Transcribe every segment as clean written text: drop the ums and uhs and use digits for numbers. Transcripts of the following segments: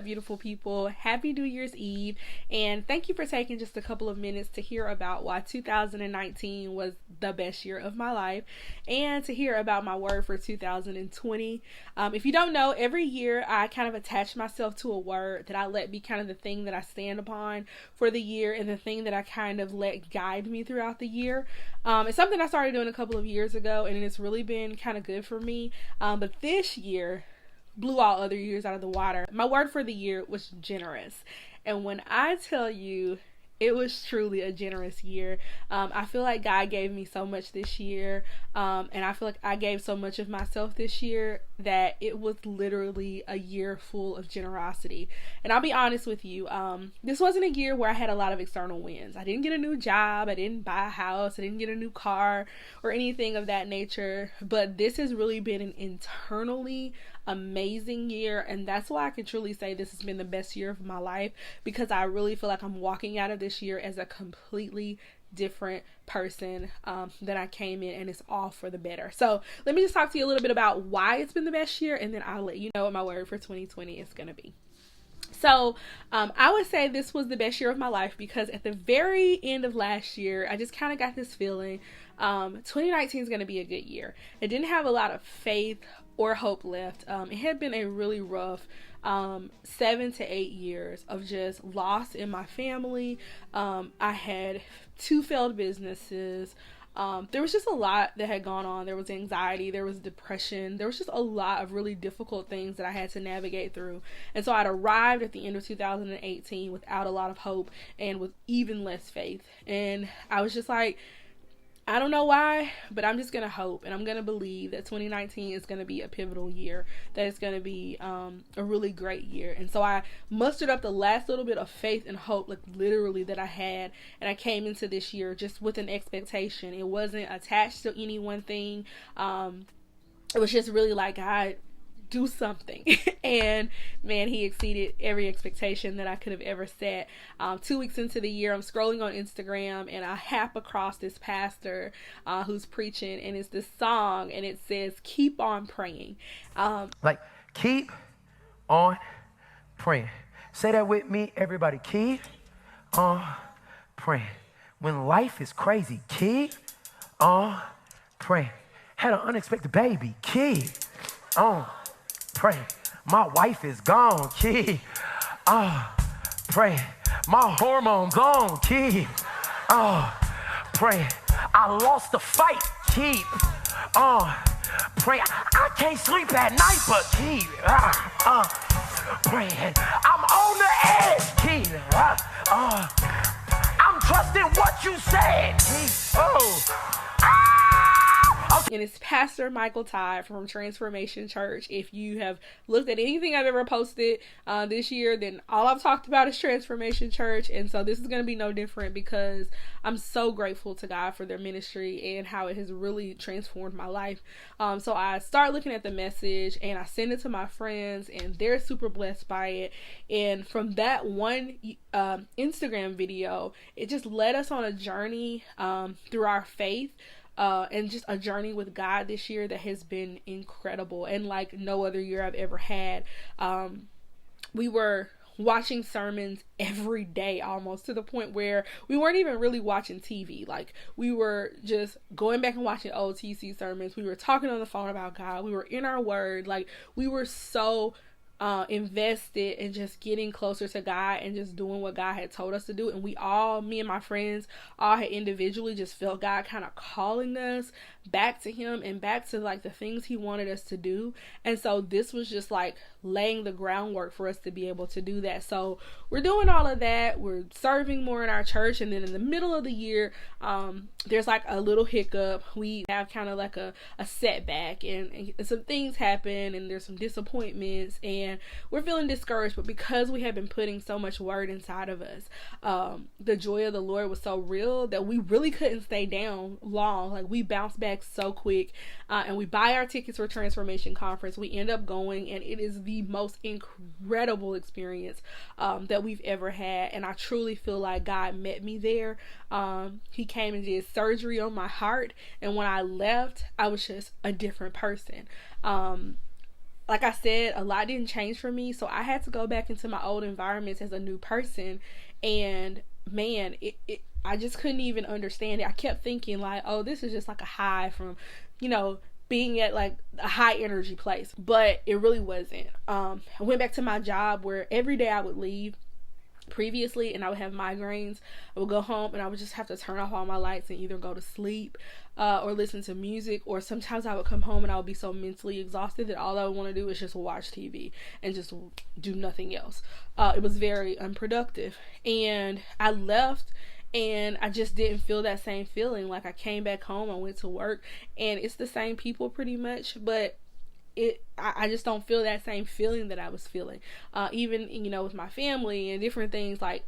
up, beautiful people? Happy New Year's Eve, and thank you for taking just a couple of minutes to hear about why 2019 was the best year of my life, and to hear about my word for 2020. If you don't know, every year I kind of attach myself to a word that I let be kind of the thing that I stand upon for the year, and the thing that I kind of let guide me throughout the year. It's something I started doing a couple of years ago, and it's really been kind of good for me. But this year blew all other years out of the water. My word for the year was generous. And when I tell you, it was truly a generous year. I feel like God gave me so much this year, and I feel like I gave so much of myself this year that it was literally a year full of generosity. And I'll be honest with you, this wasn't a year where I had a lot of external wins. I didn't get a new job, I didn't buy a house, I didn't get a new car or anything of that nature, but this has really been an internally amazing year, and that's why I can truly say this has been the best year of my life, because I really feel like I'm walking out of this year as a completely different person than I came in, and it's all for the better. So let me just talk to you a little bit about why it's been the best year, and then I'll let you know what my word for 2020 is going to be. So I would say this was the best year of my life because at the very end of last year, I just kind of got this feeling 2019 is going to be a good year. I didn't have a lot of faith or hope left. It had been a really rough 7 to 8 years of just loss in my family. I had 2 failed businesses. There was just a lot that had gone on. There was anxiety, there was depression, there was just a lot of really difficult things that I had to navigate through. And so I'd arrived at the end of 2018 without a lot of hope and with even less faith. And I was just like, I don't know why, but I'm just going to hope, and I'm going to believe that 2019 is going to be a pivotal year, that it's going to be a really great year. And so I mustered up the last little bit of faith and hope, like literally, that I had, and I came into this year just with an expectation. It wasn't attached to any one thing. It was just really like, God, do something. And man, he exceeded every expectation that I could have ever set. 2 weeks into the year, I'm scrolling on Instagram and I hap across this pastor who's preaching, and it's this song, and it says, keep on praying. Keep on praying. Say that with me, everybody. Keep on praying. When life is crazy, keep on praying. Had an unexpected baby, keep on praying. My wife is gone, keep on praying. My hormones on, keep on praying. I lost the fight, keep on praying. I can't sleep at night, but keep praying. I'm on the edge, keep I'm trusting what you said, keep And it's Pastor Michael Todd from Transformation Church. If you have looked at anything I've ever posted this year, then all I've talked about is Transformation Church. And so this is going to be no different, because I'm so grateful to God for their ministry and how it has really transformed my life. So I start looking at the message and I send it to my friends, and they're super blessed by it. And from that one Instagram video, it just led us on a journey through our faith. And just a journey with God this year that has been incredible, and like no other year I've ever had. We were watching sermons every day, almost to the point where we weren't even really watching TV. Like, we were just going back and watching old TC sermons. We were talking on the phone about God. We were in our word. Like, we were so invested in just getting closer to God and just doing what God had told us to do. And we all, me and my friends, all had individually just felt God kind of calling us back to him and back to like the things he wanted us to do. And so this was just like laying the groundwork for us to be able to do that. So we're doing all of that. We're serving more in our church. And then in the middle of the year, there's like a little hiccup. We have kind of like a setback, and some things happen, and there's some disappointments, and we're feeling discouraged. But because we have been putting so much word inside of us, the joy of the Lord was so real that we really couldn't stay down long. Like, we bounced back so quick, and we buy our tickets for Transformation Conference. We end up going, and it is the most incredible experience that we've ever had. And I truly feel like God met me there. He came and did surgery on my heart, and when I left, I was just a different person. like I said, a lot didn't change for me. So I had to go back into my old environments as a new person. And man, I just couldn't even understand it. I kept thinking like, oh, this is just like a high from, being at like a high energy place. But it really wasn't. I went back to my job where every day I would leave previously and I would have migraines. I would go home and I would just have to turn off all my lights and either go to sleep or listen to music, or sometimes I would come home and I would be so mentally exhausted that all I would want to do is just watch TV and just do nothing else. It was very unproductive, and I left and I just didn't feel that same feeling. Like I came back home, I went to work, and it's the same people pretty much, but I just don't feel that same feeling that I was feeling. Even, with my family and different things, like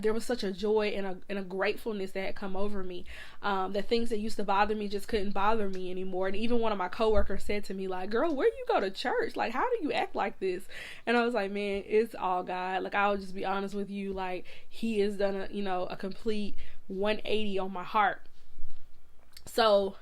there was such a joy and a gratefulness that had come over me, that things that used to bother me just couldn't bother me anymore. And even one of my coworkers said to me like, girl, where you go to church? Like, how do you act like this? And I was like, man, it's all God. Like, I'll just be honest with you. Like, he has done a complete 180 on my heart. So,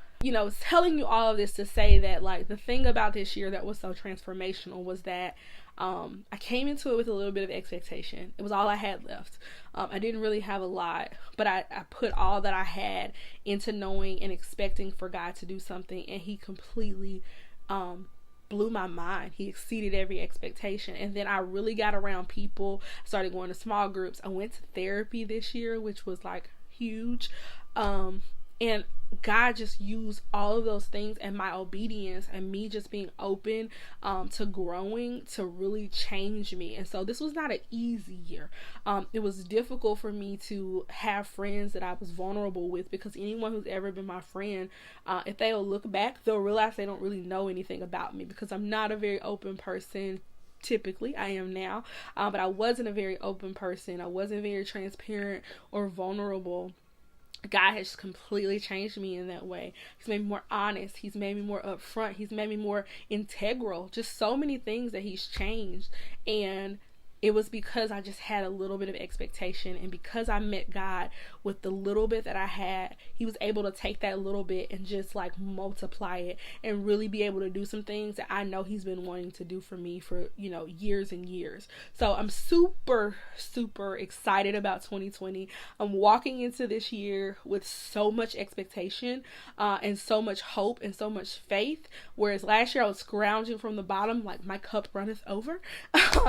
telling you all of this to say that, like, the thing about this year that was so transformational was that I came into it with a little bit of expectation. It was all I had left. I didn't really have a lot, but I put all that I had into knowing and expecting for God to do something, and he completely blew my mind. He exceeded every expectation. And then I really got around people, started going to small groups. I went to therapy this year, which was like huge. And God just used all of those things and my obedience and me just being open to growing to really change me. And so this was not an easy year. It was difficult for me to have friends that I was vulnerable with, because anyone who's ever been my friend, if they'll look back, they'll realize they don't really know anything about me, because I'm not a very open person. Typically, I am now, but I wasn't a very open person. I wasn't very transparent or vulnerable. God has completely changed me in that way. He's made me more honest. He's made me more upfront. He's made me more integral. Just so many things that he's changed. And it was because I just had a little bit of expectation, and because I met God with the little bit that I had, he was able to take that little bit and just like multiply it and really be able to do some things that I know he's been wanting to do for me for, years and years. So I'm super, super excited about 2020. I'm walking into this year with so much expectation and so much hope and so much faith, whereas last year I was scrounging from the bottom, like my cup runneth over.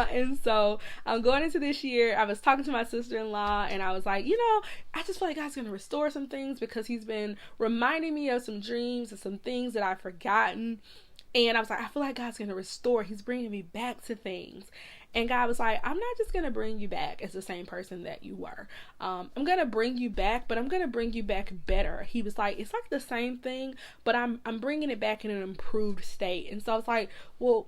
And so I'm going into this year. I was talking to my sister-in-law and I was like, I just feel like God's going to restore some things, because he's been reminding me of some dreams and some things that I've forgotten. And I was like, I feel like God's going to restore. He's bringing me back to things. And God was like, I'm not just going to bring you back as the same person that you were. I'm going to bring you back, but I'm going to bring you back better. He was like, it's like the same thing, but I'm bringing it back in an improved state. And so I was like, well,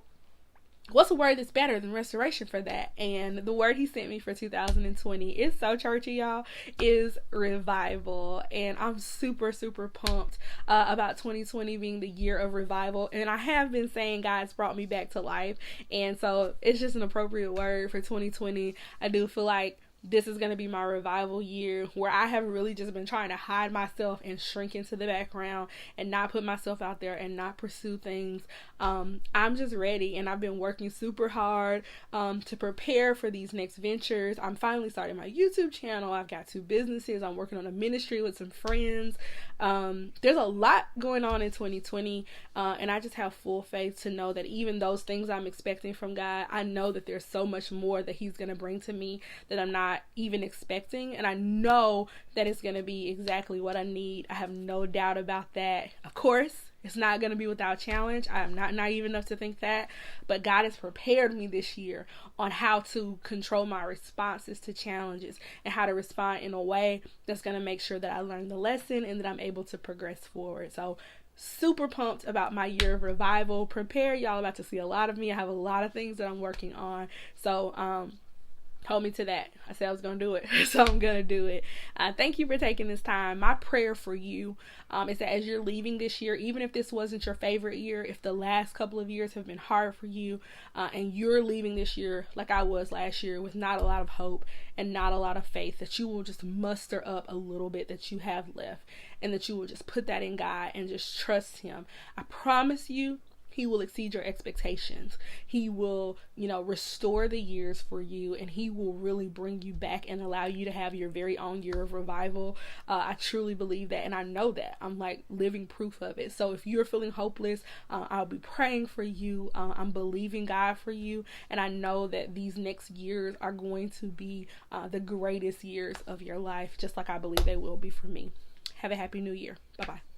what's a word that's better than restoration for that? And the word he sent me for 2020 is so churchy, y'all, is revival. And I'm super, super pumped about 2020 being the year of revival. And I have been saying God's brought me back to life. And so it's just an appropriate word for 2020. I do feel like this is going to be my revival year, where I have really just been trying to hide myself and shrink into the background and not put myself out there and not pursue things. I'm just ready, and I've been working super hard to prepare for these next ventures. I'm finally starting my YouTube channel. I've got 2 businesses. I'm working on a ministry with some friends. There's a lot going on in 2020, and I just have full faith to know that even those things I'm expecting from God, I know that there's so much more that he's going to bring to me that I'm not even expecting, and I know that it's going to be exactly what I need. I have no doubt about that. Of course, it's not going to be without challenge. I am not naive enough to think that, but God has prepared me this year on how to control my responses to challenges and how to respond in a way that's going to make sure that I learn the lesson and that I'm able to progress forward. So super pumped about my year of revival. Prepare, y'all about to see a lot of me. I have a lot of things that I'm working on. So hold me to that. I said I was going to do it, so I'm going to do it. Thank you for taking this time. My prayer for you is that as you're leaving this year, even if this wasn't your favorite year, if the last couple of years have been hard for you, and you're leaving this year like I was last year with not a lot of hope and not a lot of faith, that you will just muster up a little bit that you have left, and that you will just put that in God and just trust him. I promise you, He will exceed your expectations. He will, restore the years for you, and he will really bring you back and allow you to have your very own year of revival. I truly believe that, and I know that. I'm like living proof of it. So if you're feeling hopeless, I'll be praying for you. I'm believing God for you, and I know that these next years are going to be the greatest years of your life, just like I believe they will be for me. Have a happy new year. Bye-bye.